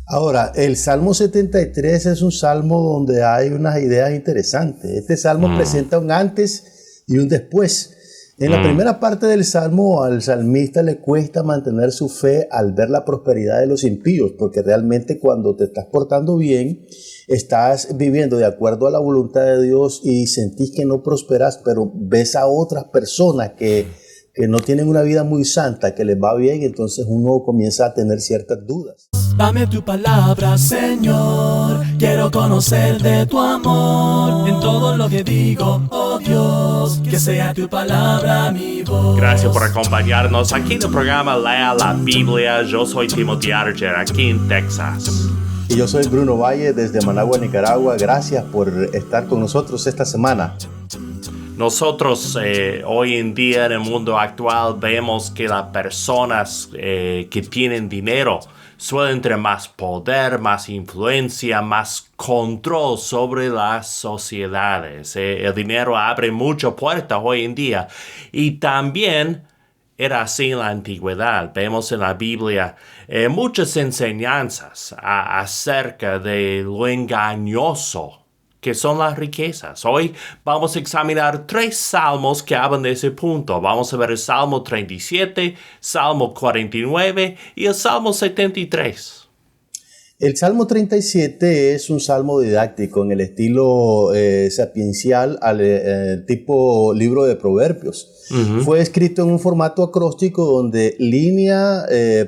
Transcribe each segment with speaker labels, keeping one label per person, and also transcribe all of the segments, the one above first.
Speaker 1: Ahora, el Salmo 73 es un salmo donde hay unas ideas interesantes. Este salmo presenta un antes y un después. En la primera parte del salmo, al salmista le cuesta mantener su fe al ver la prosperidad de los impíos, porque realmente cuando te estás portando bien, estás viviendo de acuerdo a la voluntad de Dios y sentís que no prosperas, pero ves a otras personas que no tienen una vida muy santa, que les va bien, entonces uno comienza a tener ciertas dudas.
Speaker 2: Dame tu palabra, Señor, quiero conocer de tu amor en todo lo que digo, oh Dios, que sea tu palabra mi voz.
Speaker 3: Gracias por acompañarnos aquí en el programa Lea la Biblia. Yo soy Timothy Archer, aquí en Texas.
Speaker 1: Y yo soy Bruno Valle desde Managua, Nicaragua. Gracias por estar con nosotros esta semana.
Speaker 3: Nosotros hoy en día en el mundo actual vemos que las personas que tienen dinero suelen tener más poder, más influencia, más control sobre las sociedades. El dinero abre muchas puertas hoy en día y también era así en la antigüedad. Vemos en la Biblia muchas enseñanzas acerca de lo engañoso que son las riquezas. Hoy vamos a examinar 3 salmos que hablan de ese punto. Vamos a ver el Salmo 37, Salmo 49 y el Salmo 73.
Speaker 1: El Salmo 37 es un salmo didáctico en el estilo sapiencial al tipo libro de Proverbios. Fue escrito en un formato acróstico donde línea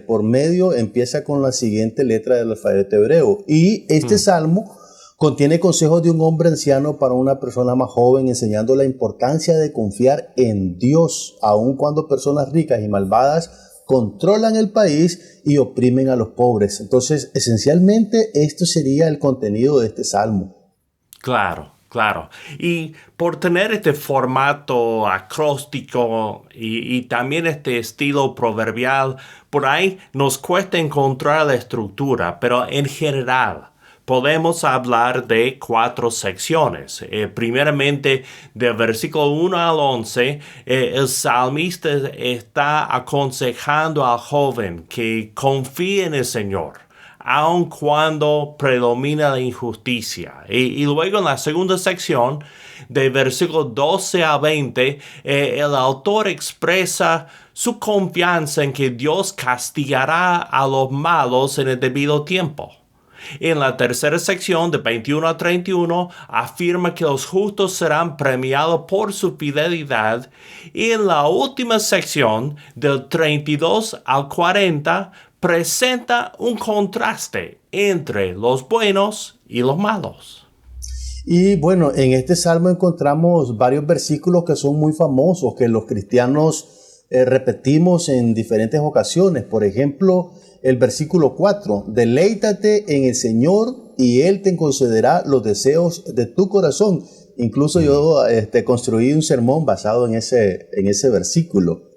Speaker 1: por medio empieza con la siguiente letra del alfabeto hebreo. Y este salmo contiene consejos de un hombre anciano para una persona más joven, enseñando la importancia de confiar en Dios, aun cuando personas ricas y malvadas controlan el país y oprimen a los pobres. Entonces, esencialmente, esto sería el contenido de este salmo.
Speaker 3: Claro. Y por tener este formato acróstico y también este estilo proverbial, por ahí nos cuesta encontrar la estructura, pero en general podemos hablar de 4 secciones. Primeramente, del versículo 1 al 11, el salmista está aconsejando al joven que confíe en el Señor, aun cuando predomina la injusticia. Y luego en la segunda sección, de versículos 12 a 20, el autor expresa su confianza en que Dios castigará a los malos en el debido tiempo. En la tercera sección, de 21 a 31, afirma que los justos serán premiados por su fidelidad. Y en la última sección, del 32 al 40, presenta un contraste entre los buenos y los malos.
Speaker 1: Y bueno, en este salmo encontramos varios versículos que son muy famosos, que los cristianos repetimos en diferentes ocasiones. Por ejemplo, el versículo 4, deleítate en el Señor y Él te concederá los deseos de tu corazón. Incluso yo construí un sermón basado en ese versículo.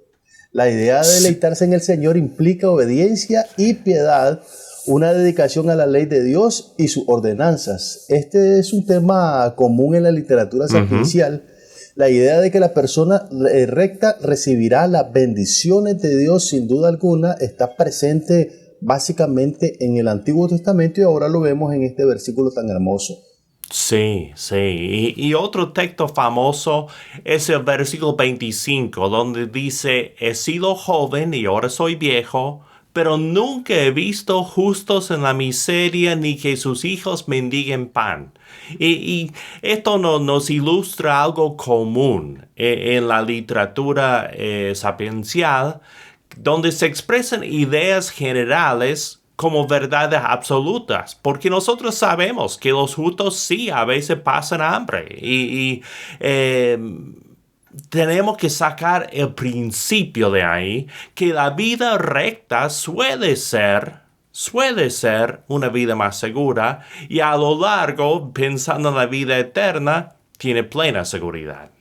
Speaker 1: La idea de deleitarse en el Señor implica obediencia y piedad, una dedicación a la ley de Dios y sus ordenanzas. Este es un tema común en la literatura sapiencial. La idea de que la persona recta recibirá las bendiciones de Dios sin duda alguna está presente básicamente en el Antiguo Testamento y ahora lo vemos en este versículo tan hermoso.
Speaker 3: Sí. Y otro texto famoso es el versículo 25, donde dice, he sido joven y ahora soy viejo, pero nunca he visto justos en la miseria ni que sus hijos mendiguen pan. Y esto nos ilustra algo común en la literatura sapiencial, donde se expresan ideas generales como verdades absolutas, porque nosotros sabemos que los justos sí a veces pasan hambre y tenemos que sacar el principio de ahí, que la vida recta suele ser una vida más segura y a lo largo, pensando en la vida eterna, tiene plena seguridad.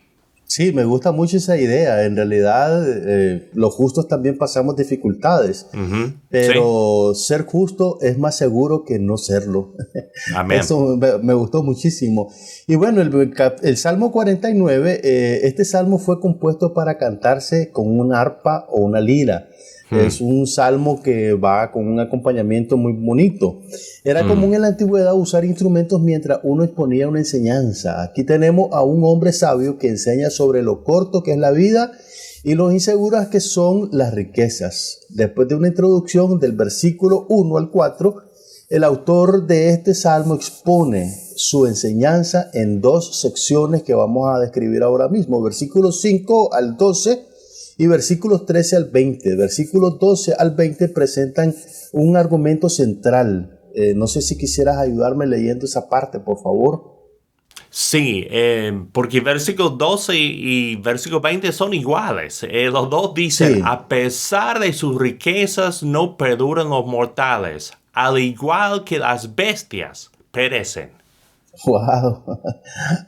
Speaker 1: Sí, me gusta mucho esa idea. En realidad, los justos también pasamos dificultades, pero sí, ser justo es más seguro que no serlo.
Speaker 3: Amén.
Speaker 1: Eso me gustó muchísimo. Y bueno, el Salmo 49, este salmo fue compuesto para cantarse con una arpa o una lira. Es un salmo que va con un acompañamiento muy bonito. Era común en la antigüedad usar instrumentos mientras uno exponía una enseñanza. Aquí tenemos a un hombre sabio que enseña sobre lo corto que es la vida y lo inseguras que son las riquezas. Después de una introducción del versículo 1 al 4, el autor de este salmo expone su enseñanza en dos secciones que vamos a describir ahora mismo. Versículos 5 al 12 y versículos 13 al 20. Versículos 12 al 20 presentan un argumento central. No sé si quisieras ayudarme leyendo esa parte, por favor.
Speaker 3: Sí, porque versículo 12 y versículo 20 son iguales. Los dos dicen,
Speaker 1: Sí.
Speaker 3: a pesar de sus riquezas no perduran los mortales, al igual que las bestias perecen.
Speaker 1: Wow.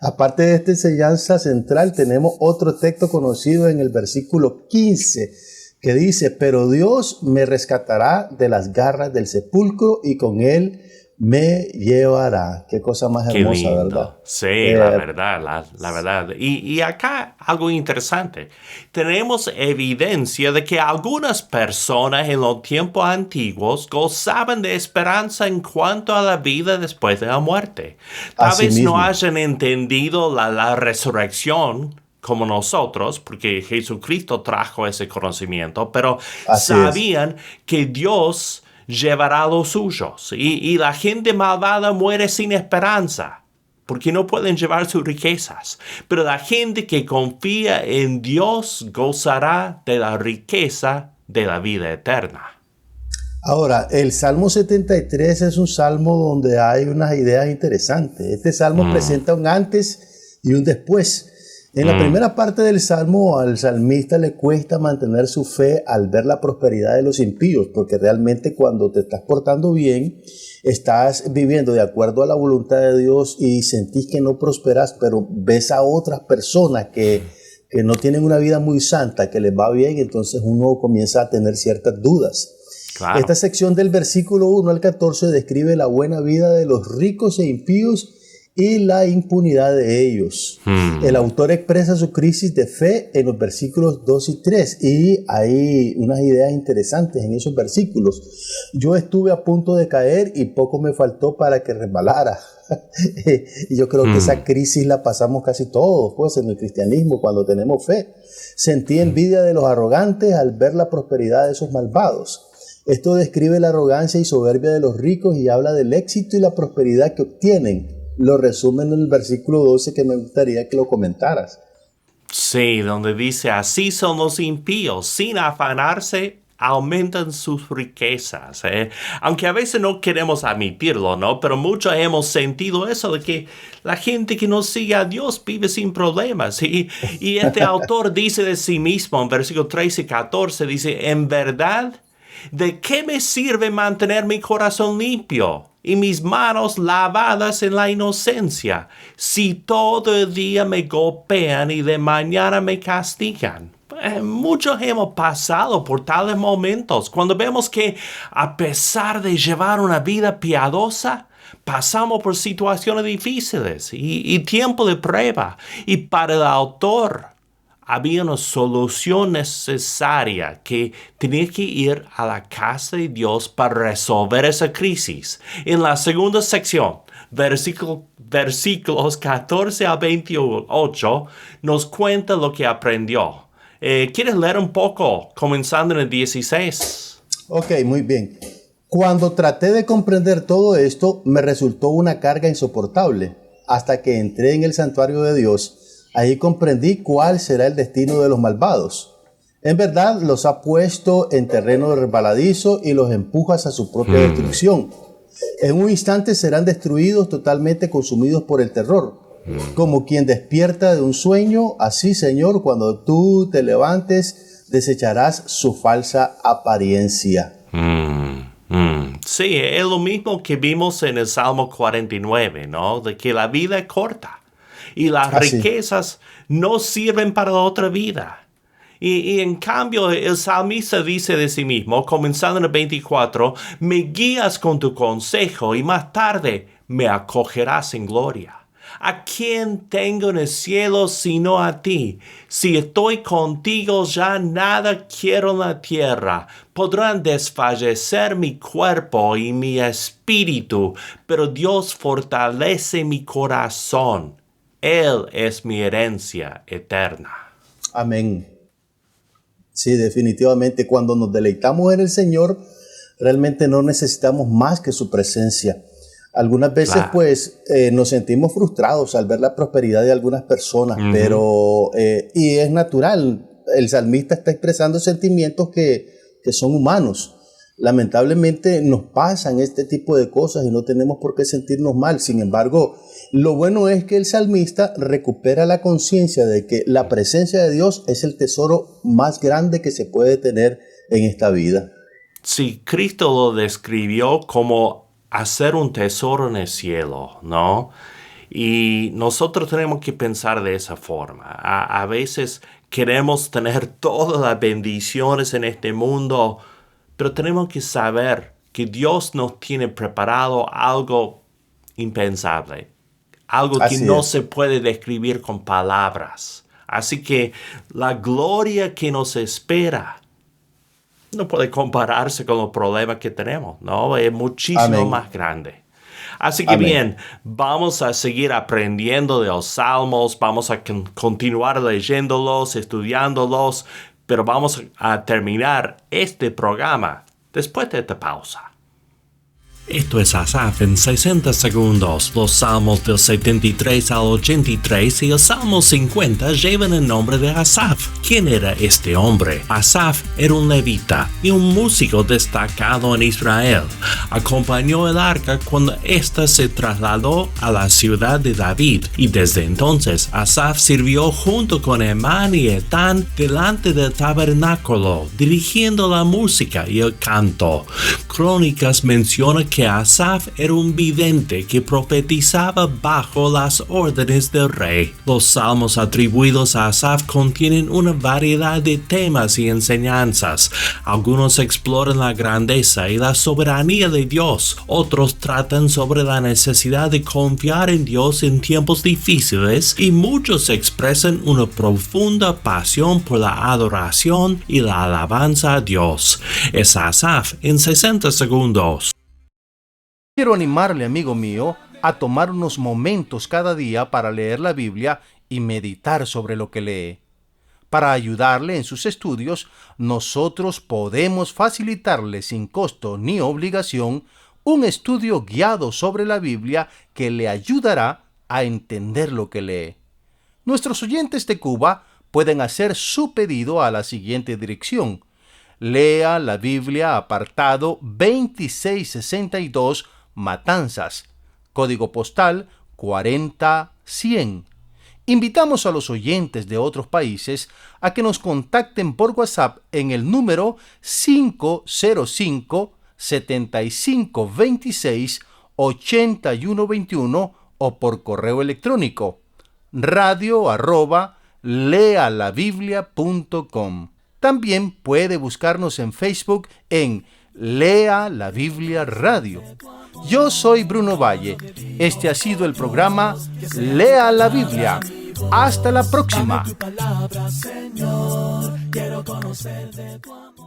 Speaker 1: Aparte de esta enseñanza central, tenemos otro texto conocido en el versículo 15 que dice, pero Dios me rescatará de las garras del sepulcro y con él me llevará. Qué cosa más
Speaker 3: Qué
Speaker 1: hermosa,
Speaker 3: lindo.
Speaker 1: ¿verdad?
Speaker 3: Sí, la verdad, la verdad. Y acá algo interesante. Tenemos evidencia de que algunas personas en los tiempos antiguos gozaban de esperanza en cuanto a la vida después de la muerte. Tal
Speaker 1: Así
Speaker 3: vez
Speaker 1: mismo.
Speaker 3: no hayan entendido la resurrección como nosotros, porque Jesucristo trajo ese conocimiento, pero
Speaker 1: Así es.
Speaker 3: sabían que Dios llevará a los suyos y la gente malvada muere sin esperanza porque no pueden llevar sus riquezas, pero la gente que confía en Dios gozará de la riqueza de la vida eterna.
Speaker 1: Ahora, el Salmo 73 es un salmo donde hay unas ideas interesantes. Este salmo presenta un antes y un después. En la primera parte del salmo, al salmista le cuesta mantener su fe al ver la prosperidad de los impíos, porque realmente cuando te estás portando bien, estás viviendo de acuerdo a la voluntad de Dios y sentís que no prosperas, pero ves a otras personas que no tienen una vida muy santa, que les va bien, entonces uno comienza a tener ciertas dudas.
Speaker 3: Claro.
Speaker 1: Esta sección del versículo 1 al 14 describe la buena vida de los ricos e impíos y la impunidad de ellos. El autor expresa su crisis de fe en los versículos 2 y 3 y hay unas ideas interesantes en esos versículos. Yo estuve a punto de caer y poco me faltó para que resbalara. Y yo creo que esa crisis la pasamos casi todos, pues, en el cristianismo cuando tenemos fe. Sentí envidia de los arrogantes al ver la prosperidad de esos malvados. Esto describe la arrogancia y soberbia de los ricos y habla del éxito y la prosperidad que obtienen. Lo resumen en el versículo 12 que me gustaría que lo comentaras.
Speaker 3: Sí, donde dice, así son los impíos, sin afanarse, aumentan sus riquezas. Aunque a veces no queremos admitirlo, ¿no? Pero muchos hemos sentido eso de que la gente que no sigue a Dios vive sin problemas. Y este autor dice de sí mismo en versículos 13 y 14, dice, en verdad, ¿de qué me sirve mantener mi corazón limpio y mis manos lavadas en la inocencia, si todo el día me golpean y de mañana me castigan? Muchos hemos pasado por tales momentos cuando vemos que a pesar de llevar una vida piadosa, pasamos por situaciones difíciles y tiempo de prueba. Y para el autor había una solución necesaria que tenía que ir a la casa de Dios para resolver esa crisis. En la segunda sección, versículos 14 a 28, nos cuenta lo que aprendió. ¿Quieres leer un poco, comenzando en el 16?
Speaker 1: Ok, muy bien. Cuando traté de comprender todo esto, me resultó una carga insoportable, hasta que entré en el santuario de Dios. Ahí comprendí cuál será el destino de los malvados. En verdad, los ha puesto en terreno resbaladizo y los empuja hacia su propia destrucción. En un instante serán destruidos, totalmente consumidos por el terror. Como quien despierta de un sueño, así, Señor, cuando tú te levantes, desecharás su falsa apariencia.
Speaker 3: Sí, es lo mismo que vimos en el Salmo 49, ¿no? De que la vida es corta. Y las riquezas no sirven para la otra vida. Y en cambio, el salmista dice de sí mismo, comenzando en el 24, me guías con tu consejo y más tarde me acogerás en gloria. ¿A quién tengo en el cielo sino a ti? Si estoy contigo ya nada quiero en la tierra. Podrán desfallecer mi cuerpo y mi espíritu, pero Dios fortalece mi corazón. Él es mi herencia eterna.
Speaker 1: Amén. Sí, definitivamente cuando nos deleitamos en el Señor, realmente no necesitamos más que su presencia. Algunas veces
Speaker 3: Claro.
Speaker 1: pues nos sentimos frustrados al ver la prosperidad de algunas personas, pero y es natural, el salmista está expresando sentimientos que son humanos. Lamentablemente nos pasan este tipo de cosas y no tenemos por qué sentirnos mal. Sin embargo, lo bueno es que el salmista recupera la conciencia de que la presencia de Dios es el tesoro más grande que se puede tener en esta vida.
Speaker 3: Sí, Cristo lo describió como hacer un tesoro en el cielo, ¿no? Y nosotros tenemos que pensar de esa forma. A veces queremos tener todas las bendiciones en este mundo, pero tenemos que saber que Dios nos tiene preparado algo impensable, algo que
Speaker 1: Así
Speaker 3: no
Speaker 1: es.
Speaker 3: se puede describir con palabras. Así que la gloria que nos espera no puede compararse con los problemas que tenemos, ¿no? Es muchísimo
Speaker 1: Amén.
Speaker 3: más grande. Así que
Speaker 1: Amén.
Speaker 3: bien, vamos a seguir aprendiendo de los salmos, vamos a continuar leyéndolos, estudiándolos, pero vamos a terminar este programa después de esta pausa. Esto es Asaf en 60 segundos. Los salmos del 73 al 83 y el Salmo 50 llevan el nombre de Asaf. ¿Quién era este hombre? Asaf era un levita y un músico destacado en Israel. Acompañó el arca cuando ésta se trasladó a la ciudad de David y desde entonces Asaf sirvió junto con Emán y Etán delante del tabernáculo, dirigiendo la música y el canto. Crónicas menciona que Asaf era un vidente que profetizaba bajo las órdenes del rey. Los salmos atribuidos a Asaf contienen una variedad de temas y enseñanzas. Algunos exploran la grandeza y la soberanía de Dios. Otros tratan sobre la necesidad de confiar en Dios en tiempos difíciles y muchos expresan una profunda pasión por la adoración y la alabanza a Dios. Es Asaf en 60 segundos.
Speaker 4: Quiero animarle, amigo mío, a tomar unos momentos cada día para leer la Biblia y meditar sobre lo que lee. Para ayudarle en sus estudios, nosotros podemos facilitarle sin costo ni obligación un estudio guiado sobre la Biblia que le ayudará a entender lo que lee. Nuestros oyentes de Cuba pueden hacer su pedido a la siguiente dirección: Lea la Biblia, apartado 2662, Matanzas, código postal 40100. Invitamos a los oyentes de otros países a que nos contacten por WhatsApp en el número 505-7526-8121 o por correo electrónico radio@lealabiblia.com. También puede buscarnos en Facebook en Lea la Biblia Radio. Yo soy Bruno Valle. Este ha sido el programa Lea la Biblia. Hasta la próxima.
Speaker 2: Dame tu palabra, Señor. Quiero conocer de tu amor.